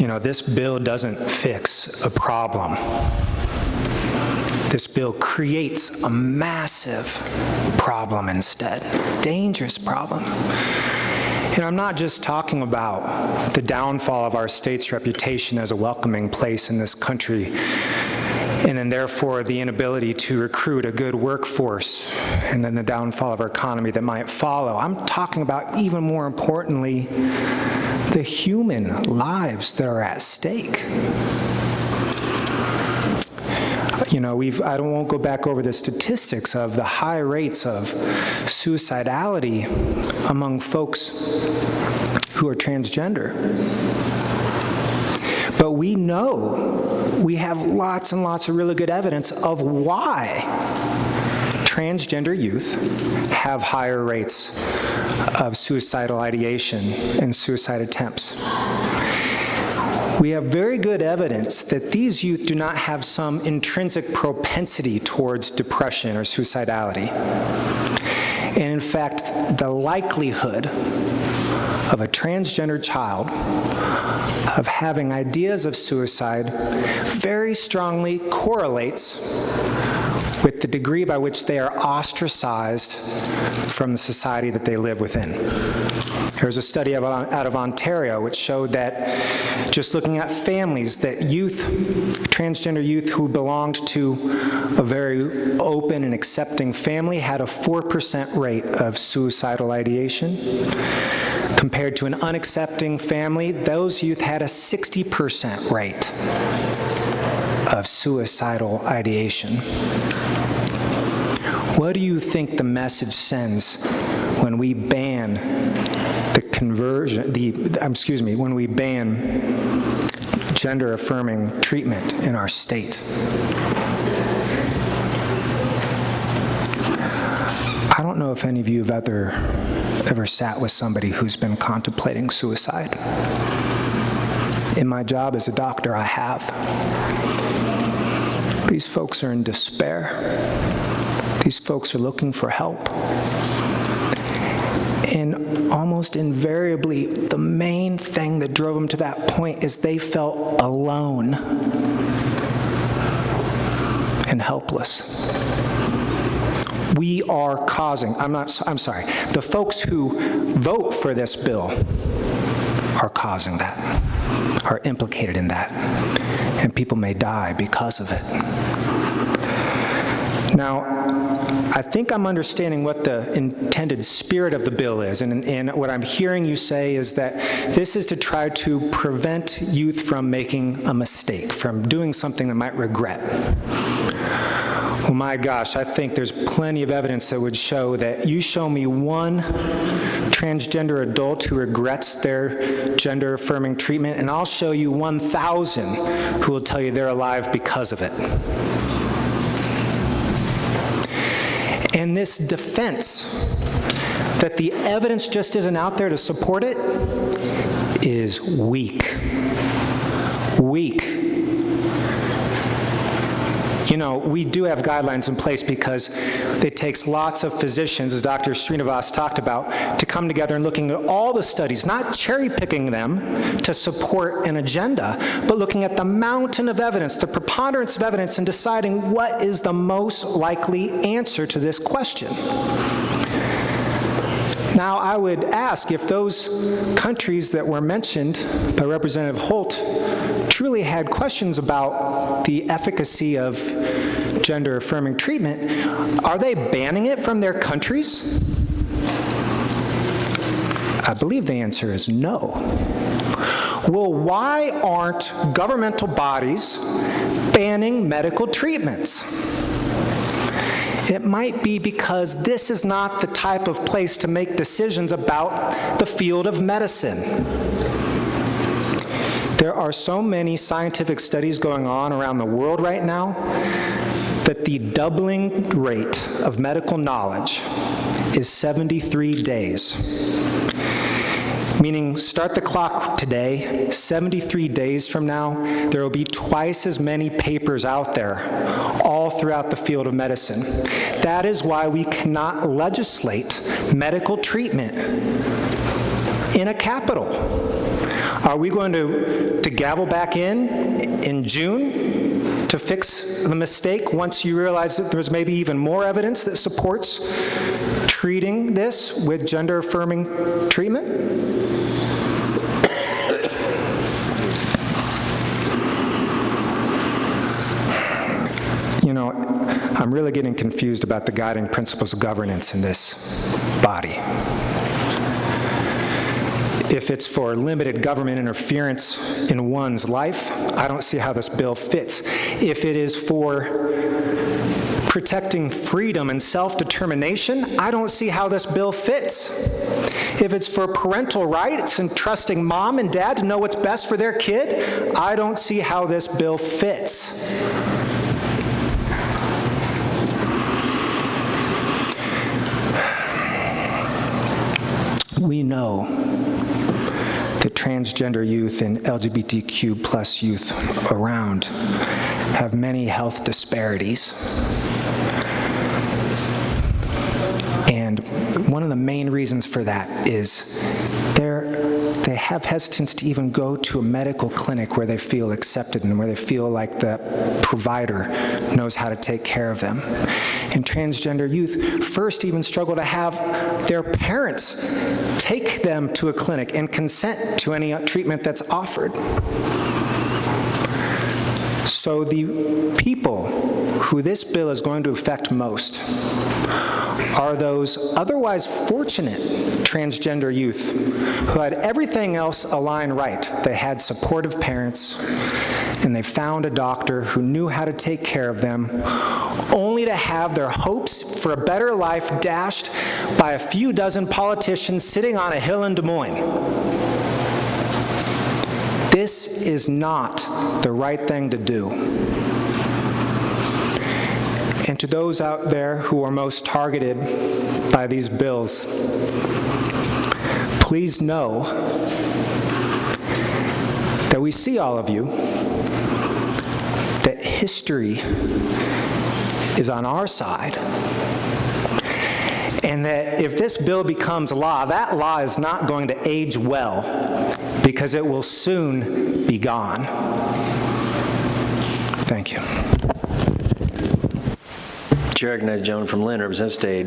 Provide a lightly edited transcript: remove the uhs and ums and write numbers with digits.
This bill doesn't fix a problem. This bill creates a massive problem instead, dangerous problem. And I'm not just talking about the downfall of our state's reputation as a welcoming place in this country, and then therefore the inability to recruit a good workforce, and then the downfall of our economy that might follow. I'm talking about, even more importantly, the human lives that are at stake. I won't go back over the statistics of the high rates of suicidality among folks who are transgender. But we know, we have lots and lots of really good evidence of why transgender youth have higher rates of suicidal ideation and suicide attempts. We have very good evidence that these youth do not have some intrinsic propensity towards depression or suicidality. And in fact, the likelihood of a transgender child of having ideas of suicide very strongly correlates with the degree by which they are ostracized from the society that they live within. There's a study out of Ontario which showed that just looking at families, that transgender youth who belonged to a very open and accepting family had a 4% rate of suicidal ideation. Compared to an unaccepting family, those youth had a 60% rate of suicidal ideation. What do you think the message sends when we ban when we ban gender-affirming treatment in our state? I don't know if any of you have ever sat with somebody who's been contemplating suicide. In my job as a doctor, I have. These folks are in despair. These folks are looking for help. And almost invariably, the main thing that drove them to that point is they felt alone and helpless. We are causing, the folks who vote for this bill are causing that, are implicated in that, and people may die because of it. Now, I think I'm understanding what the intended spirit of the bill is, and what I'm hearing you say is that this is to try to prevent youth from making a mistake, from doing something they might regret. Oh my gosh, I think there's plenty of evidence that would show that you show me one transgender adult who regrets their gender-affirming treatment, and I'll show you 1,000 who will tell you they're alive because of it. And this defense that the evidence just isn't out there to support it is weak. Weak. We do have guidelines in place because it takes lots of physicians, as Dr. Srinivas talked about, to come together and looking at all the studies, not cherry-picking them to support an agenda, but looking at the mountain of evidence, the preponderance of evidence, and deciding what is the most likely answer to this question. Now, I would ask if those countries that were mentioned by Representative Holt truly had questions about the efficacy of gender-affirming treatment, are they banning it from their countries? I believe the answer is no. Well, why aren't governmental bodies banning medical treatments? It might be because this is not the type of place to make decisions about the field of medicine. There are so many scientific studies going on around the world right now that the doubling rate of medical knowledge is 73 days. Meaning, start the clock today, 73 days from now, there will be twice as many papers out there, all throughout the field of medicine. That is why we cannot legislate medical treatment in a capital. Are we going to gavel back in June to fix the mistake once you realize that there's maybe even more evidence that supports treating this with gender-affirming treatment? You know, I'm really getting confused about the guiding principles of governance in this body. If it's for limited government interference in one's life, I don't see how this bill fits. If it is for protecting freedom and self-determination, I don't see how this bill fits. If it's for parental rights and trusting mom and dad to know what's best for their kid, I don't see how this bill fits. We know that transgender youth and LGBTQ plus youth around have many health disparities. And one of the main reasons for that is they have hesitance to even go to a medical clinic where they feel accepted and where they feel like the provider knows how to take care of them. And transgender youth first even struggle to have their parents take them to a clinic and consent to any treatment that's offered. So the people who this bill is going to affect most are those otherwise fortunate transgender youth who had everything else align right. They had supportive parents, and they found a doctor who knew how to take care of them, only to have their hopes for a better life dashed by a few dozen politicians sitting on a hill in Des Moines. This is not the right thing to do. And to those out there who are most targeted by these bills, please know that we see all of you, that history is on our side, and that if this bill becomes law, that law is not going to age well because it will soon be gone. Thank you. Chair recognizes the gentleman from Lynn, represents State.